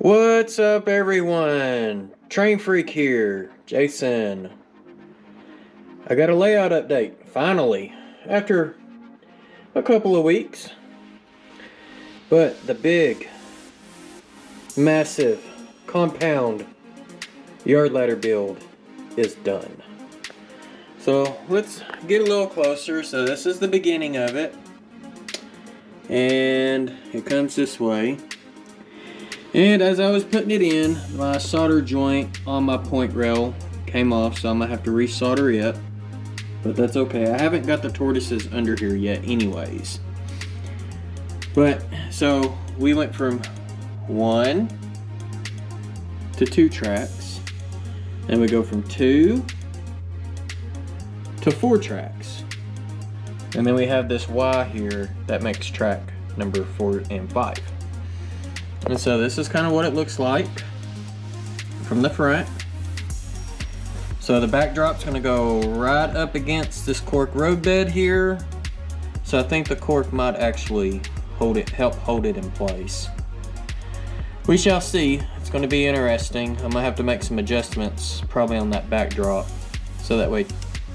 What's up, everyone? Train Freak here, Jason. I got a layout update, finally, after a couple of weeks. But the big, massive, compound yard ladder build is done. So let's get a little closer. So this is the beginning of it. And it comes this way. And as I was putting it in, my solder joint on my point rail came off, so I'm gonna have to resolder it. But that's okay. I haven't got the tortoises under here yet anyways. But so we went from 1 to 2 tracks. And we go from 2 to 4 tracks. And then we have this Y here that makes track number 4 and 5. And so this is kind of what it looks like from the front. So the backdrop's going to go right up against this cork road bed here. So I think the cork might actually help hold it in place. We shall see. It's going to be interesting. I'm going to have to make some adjustments probably on that backdrop so that way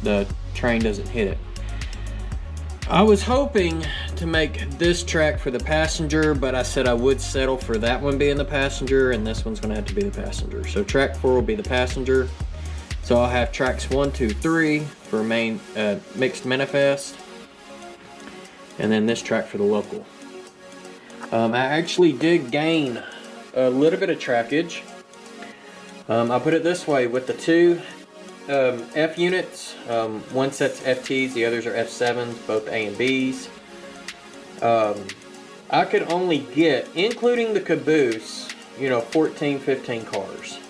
the train doesn't hit it. I was hoping to make this track for the passenger, but I said I would settle for that one being the passenger, and this one's going to have to be the passenger. So track 4 will be the passenger. So I'll have tracks 1, 2, 3 for main mixed manifest, and then this track for the local. I actually did gain a little bit of trackage. I'll put it this way: with the 2 F units, one set's FTs, the others are F7s, both A and Bs. I could only get, including the caboose, 14, 15 cars.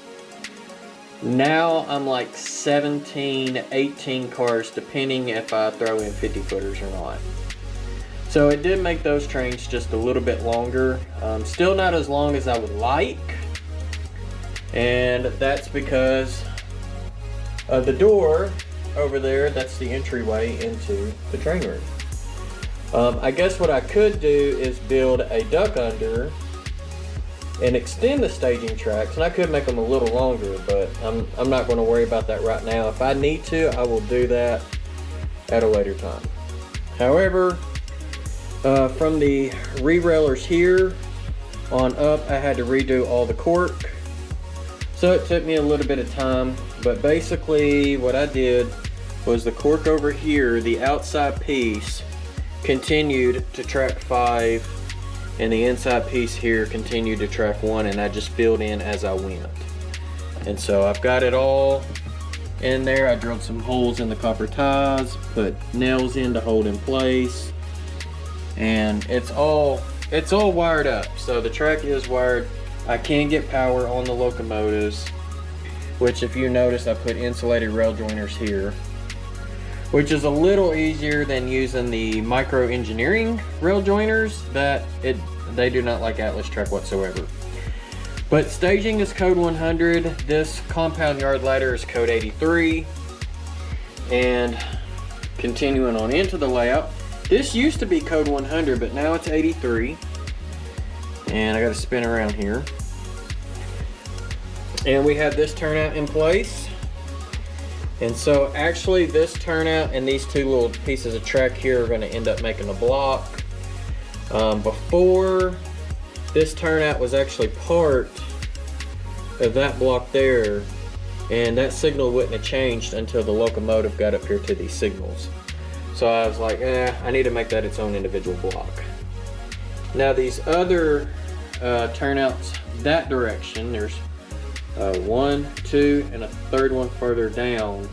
Now I'm like 17, 18 cars, depending if I throw in 50 footers or not. So it did make those trains just a little bit longer. Still not as long as I would like. And that's because the door over there, that's the entryway into the train room. I guess what I could do is build a duck under and extend the staging tracks, and I could make them a little longer, but I'm not going to worry about that right now. If I need to, I will do that at a later time. However, from the re-railers here on up, I had to redo all the cork. So it took me a little bit of time, but basically what I did was the cork over here, the outside piece, continued to track 5, and the inside piece here continued to track 1, and I just filled in as I went. And so I've got it all in there. I drilled some holes in the copper ties, put nails in to hold in place, and it's all wired up. So the track is wired. I can get power on the locomotives, which if you notice I put insulated rail joiners here, which is a little easier than using the micro engineering rail joiners that they do not like Atlas track whatsoever. But staging is code 100. This compound yard ladder is code 83. And continuing on into the layout, this used to be code 100, but now it's 83. And I got to spin around here. And we have this turnout in place. And so actually this turnout and these 2 little pieces of track here are going to end up making a block. Before, this turnout was actually part of that block there, and that signal wouldn't have changed until the locomotive got up here to these signals. So I was like, I need to make that its own individual block. Now these other turnouts that direction, there's 1, 2, and a third one further down.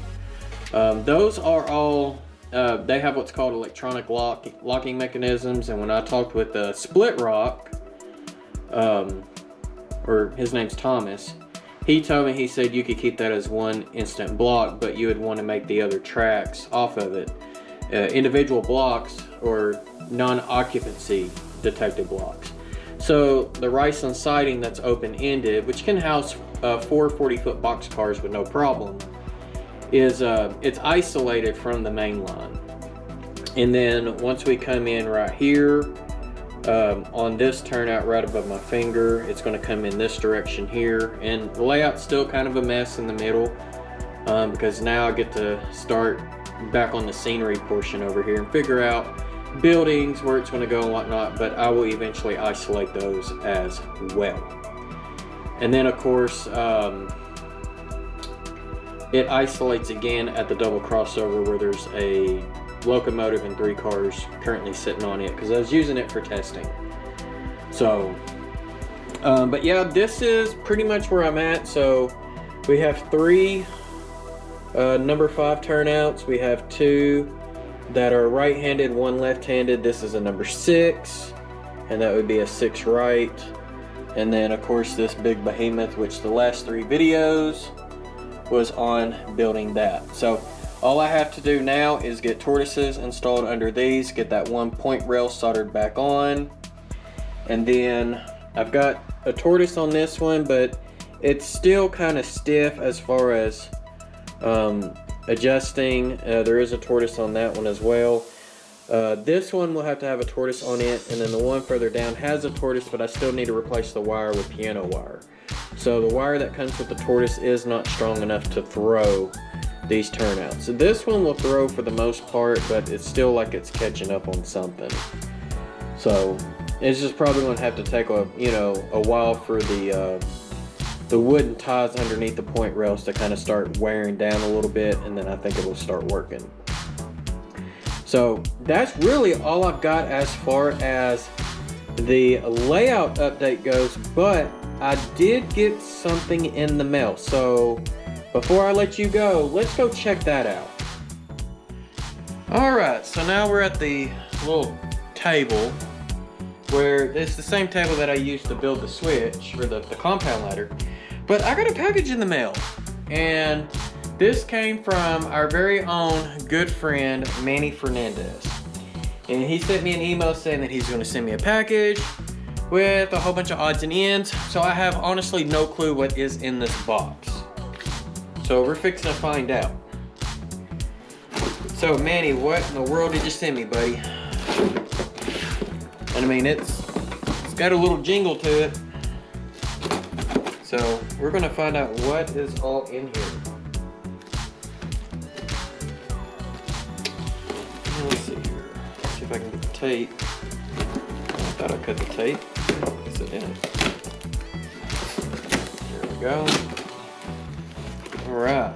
Those are all, they have what's called electronic locking mechanisms, and when I talked with Split Rock, or his name's Thomas, he told me, he said you could keep that as one instant block, but you would want to make the other tracks off of it individual blocks or non-occupancy detected blocks. So the Riceland siding that's open-ended, which can house 4 40-foot box cars with no problem, is it's isolated from the main line. And then once we come in right here, on this turnout right above my finger. It's going to come in this direction here, and the layout's still kind of a mess in the middle, because now I get to start back on the scenery portion over here and figure out buildings, where it's going to go and whatnot, but I will eventually isolate those as well. And then of course it isolates again at the double crossover where there's a locomotive and 3 cars currently sitting on it, because I was using it for testing. So but yeah, this is pretty much where I'm at. So we have 3 number 5 turnouts. We have 2 that are right-handed, 1 left-handed. This is a number 6, and that would be a 6 right. And then of course this big behemoth, which the last 3 videos was on building that. So all I have to do now is get tortoises installed under these, get that 1 point rail soldered back on, and then I've got a tortoise on this one, but it's still kind of stiff as far as adjusting. There is a tortoise on that one as well. This one will have to have a tortoise on it, and then the one further down has a tortoise, but I still need to replace the wire with piano wire. So the wire that comes with the tortoise is not strong enough to throw these turnouts. So this one will throw for the most part, but it's still like it's catching up on something. So it's just probably going to have to take a while for the wooden ties underneath the point rails to kind of start wearing down a little bit, and then I think it will start working. So that's really all I've got as far as the layout update goes, but I did get something in the mail. So before I let you go, let's go check that out. Alright, so now we're at the little table where it's the same table that I used to build the switch, or the compound ladder. But I got a package in the mail, and this came from our very own good friend, Manny Fernandez. And he sent me an email saying that he's going to send me a package with a whole bunch of odds and ends. So I have honestly no clue what is in this box. So we're fixing to find out. So Manny, what in the world did you send me, buddy? And I mean, it's got a little jingle to it. So we're gonna find out what is all in here. Let's see here. Let's see if I can get the tape. I thought I cut the tape. I guess I didn't. There we go. All right.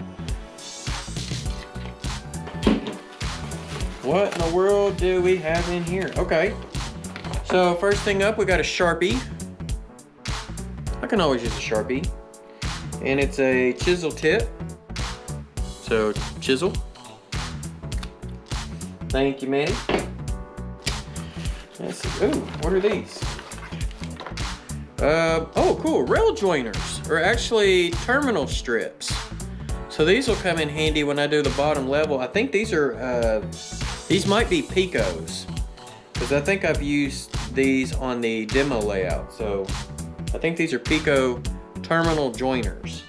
What in the world do we have in here? Okay. So first thing up, we got a Sharpie. I can always use a Sharpie. And it's a chisel tip. So chisel. Thank you, Manny. Let's see. Ooh, what are these? Oh, cool. Rail joiners, or actually terminal strips. So these will come in handy when I do the bottom level. I think these are, these might be Picos, because I think I've used these on the demo layout. So I think these are Pico terminal joiners.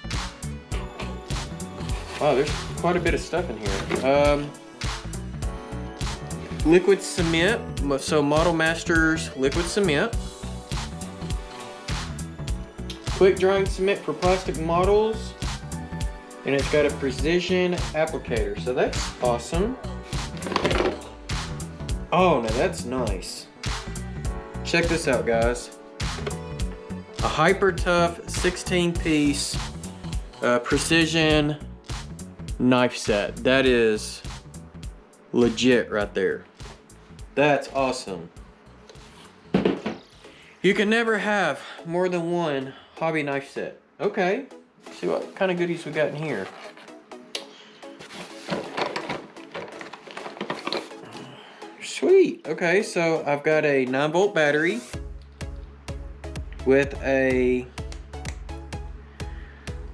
Wow, there's quite a bit of stuff in here. Liquid cement, so Model Masters liquid cement. Quick drying cement for plastic models. And it's got a precision applicator, so that's awesome. Oh, now that's nice. Check this out, guys. A hyper tough 16-piece precision knife set. That is legit right there. That's awesome. You can never have more than one hobby knife set. Okay, let's see what kind of goodies we got in here. Sweet. Okay, so I've got a 9-volt battery with a,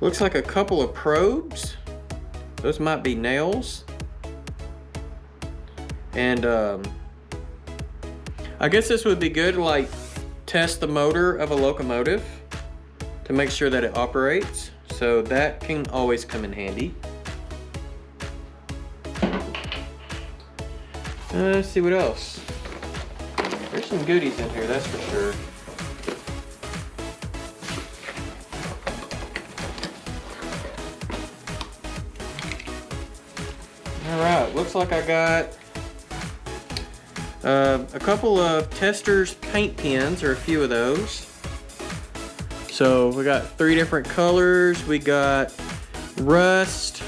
looks like a couple of probes. Those might be nails. And I guess this would be good to like test the motor of a locomotive to make sure that it operates. So that can always come in handy. Let's see what else. There's some goodies in here, that's for sure. Alright, looks like I got a couple of Testors paint pens, or a few of those. So we got 3 different colors. We got Rust,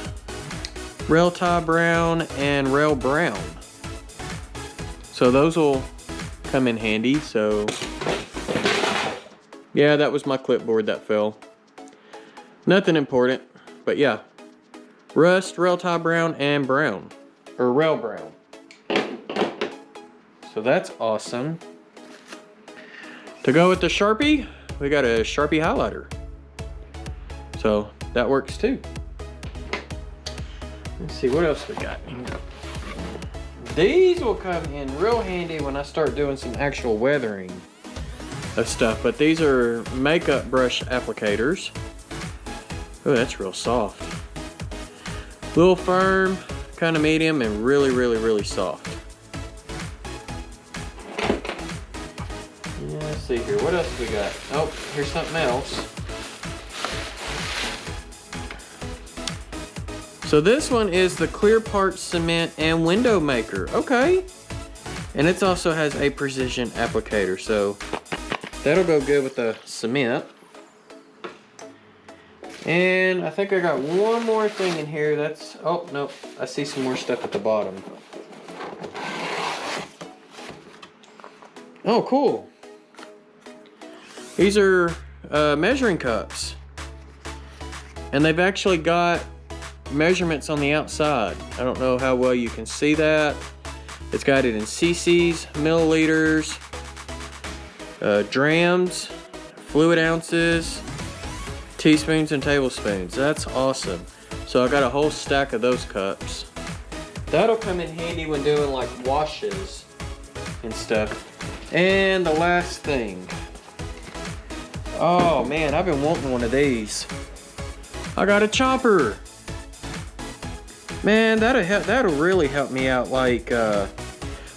Rail Tie Brown, and Rail Brown. So those will come in handy. So yeah, that was my clipboard that fell. Nothing important, but yeah. Rust, Rail Tie Brown, and Brown. Or Rail Brown. So that's awesome. To go with the Sharpie, we got a Sharpie highlighter. So that works too. Let's see what else we got. These will come in real handy when I start doing some actual weathering of stuff. But these are makeup brush applicators. Oh, that's real soft. A little firm, kind of medium, and really, really, really soft. Yeah, let's see here. What else we got? Oh, here's something else. So this one is the Clear Part Cement and Window Maker. Okay. And it also has a precision applicator, so that'll go good with the cement. And I think I got one more thing in here. That's, oh no, I see some more stuff at the bottom. Oh, cool. These are measuring cups. And they've actually got measurements on the outside. I don't know how well you can see that. It's got it in cc's, milliliters, drams, fluid ounces, teaspoons, and tablespoons. That's awesome. So I got a whole stack of those cups. That'll come in handy when doing like washes and stuff. And the last thing. Oh man, I've been wanting one of these. I got a chopper. Man, that'll really help me out. Like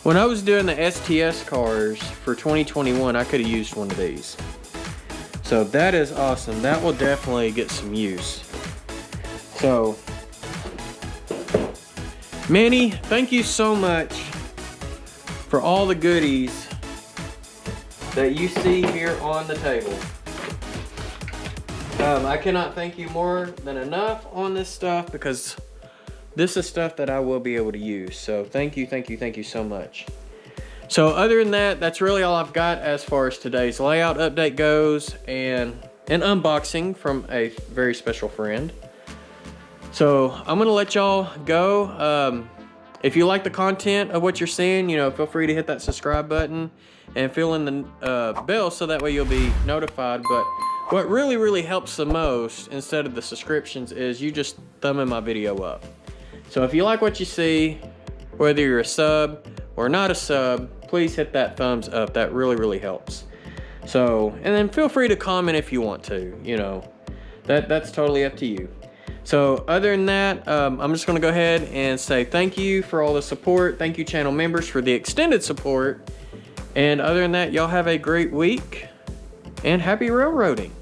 when I was doing the STS cars for 2021, I could have used one of these. So that is awesome. That will definitely get some use. So, Manny, thank you so much for all the goodies that you see here on the table. I cannot thank you more than enough on this stuff, because this is stuff that I will be able to use. So thank you, thank you, thank you so much. So other than that, that's really all I've got as far as today's layout update goes, and an unboxing from a very special friend. So I'm gonna let y'all go. If you like the content of what you're seeing, you know, feel free to hit that subscribe button and fill in the bell so that way you'll be notified. But what really, really helps the most instead of the subscriptions is you just thumbing my video up. So if you like what you see, whether you're a sub or not a sub, please hit that thumbs up. That really, really helps. So, and then feel free to comment if you want to, you know, that's totally up to you. So other than that, I'm just gonna go ahead and say thank you for all the support. Thank you, channel members, for the extended support. And other than that, y'all have a great week and happy railroading.